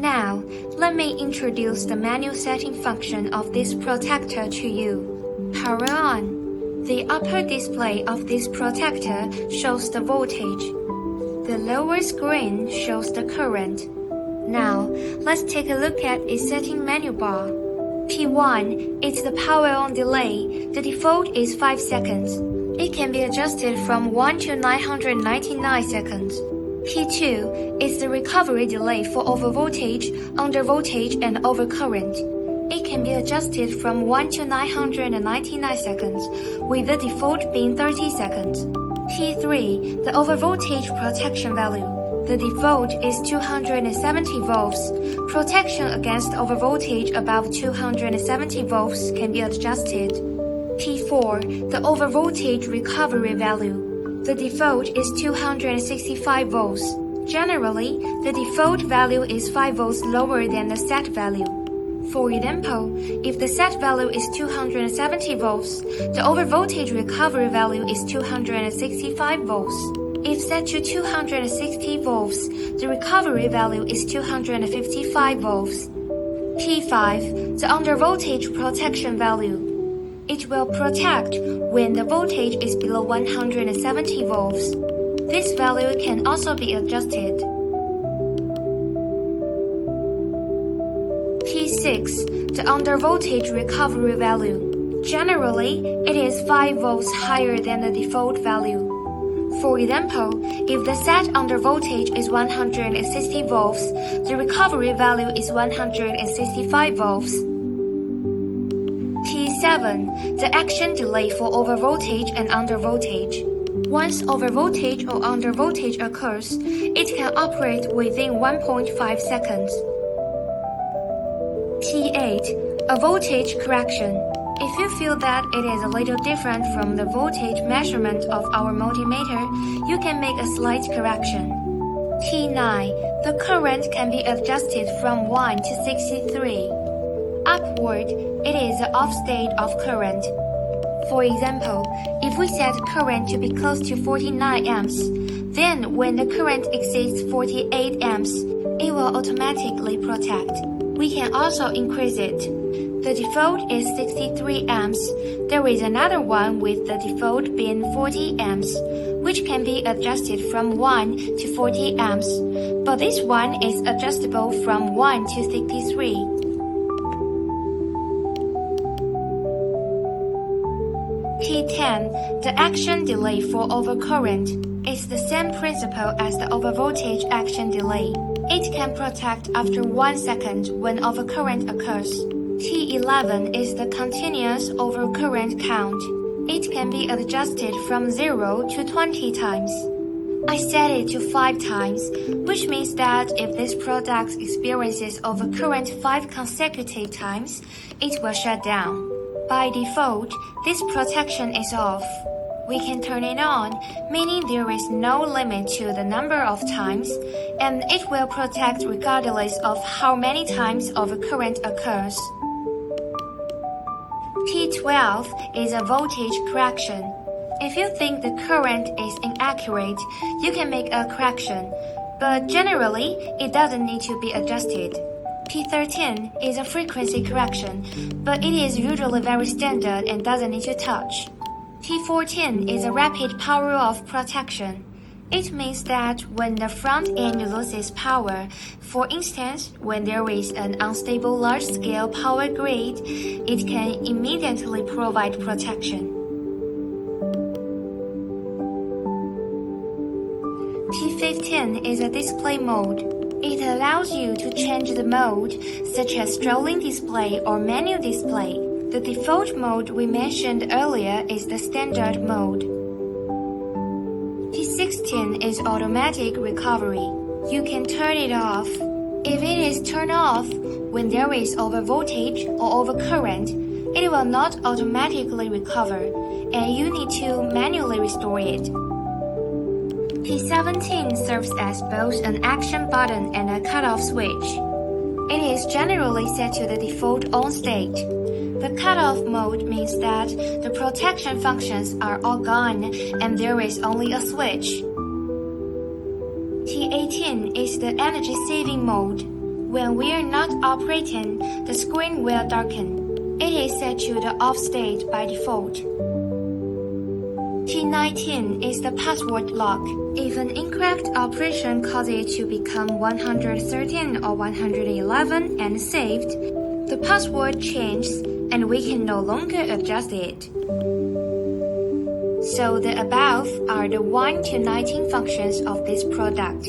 Now, let me introduce the manual setting function of this protector to you. Power on. The upper display of this protector shows the voltage. The lower screen shows the current. Now, let's take a look at its setting menu bar. P1 is the power on delay. The default is 5 seconds. It can be adjusted from 1 to 999 seconds. P2 is the recovery delay for overvoltage, undervoltage, and overcurrent. It can be adjusted from 1 to 999 seconds, with the default being 30 seconds. P3, the overvoltage protection value. The default is 270 volts. Protection against overvoltage above 270 volts can be adjusted. P4, the overvoltage recovery value. The default is 265 volts. Generally, the default value is 5 volts lower than the set value. For example, if the set value is 270 volts, the overvoltage recovery value is 265 volts. If set to 260 volts, the recovery value is 255 volts. P5, the undervoltage protection value. It will protect when the voltage is below 170 volts. This value can also be adjusted. P6, the undervoltage recovery value. Generally, it is 5 volts higher than the default value. For example, if the set undervoltage is 160 volts, the recovery value is 165 volts. P7, the action delay for overvoltage and undervoltage. Once overvoltage or undervoltage occurs, it can operate within 1.5 seconds. P8, a voltage correction. If you feel that it is a little different from the voltage measurement of our multimeter, you can make a slight correction. P9, the current can be adjusted from 1 to 63. Upward, it is the off state of current. For example, if we set current to be close to 49 amps, then when the current exceeds 48 amps, it will automatically protect. We can also increase it. The default is 63 amps. There is another one with the default being 40 amps, which can be adjusted from 1 to 40 amps, but this one is adjustable from 1 to 63. P10, the action delay for overcurrent, is the same principle as the overvoltage action delay. It can protect after 1 second when overcurrent occurs. P11 is the continuous overcurrent count. It can be adjusted from 0 to 20 times. I set it to 5 times, which means that if this product experiences overcurrent 5 consecutive times, it will shut down. By default, this protection is off. We can turn it on, meaning there is no limit to the number of times, and it will protect regardless of how many times overcurrent occurs. P12 is a voltage correction. If you think the current is inaccurate, you can make a correction, but generally, it doesn't need to be adjusted. P13 is a frequency correction, but it is usually very standard and doesn't need to touch. P14 is a rapid power-off protection. It means that when the front end loses power, for instance, when there is an unstable large-scale power grid, it can immediately provide protection. P15 is a display mode. It allows you to change the mode, such as scrolling display or menu display. The default mode we mentioned earlier is the standard mode. P16 is automatic recovery. You can turn it off. If it is turned off when there is overvoltage or overcurrent, it will not automatically recover, and you need to manually restore it. P17 serves as both an action button and a cutoff switch. It is generally set to the default on state. The cutoff mode means that the protection functions are all gone and there is only a switch. P18 is the energy saving mode. When we are not operating, the screen will darken. It is set to the off state by default. T19 is the password lock. If an incorrect operation causes it to become 113 or 111 and saved, the password changes and we can no longer adjust it. So the above are the 1 to 19 functions of this product.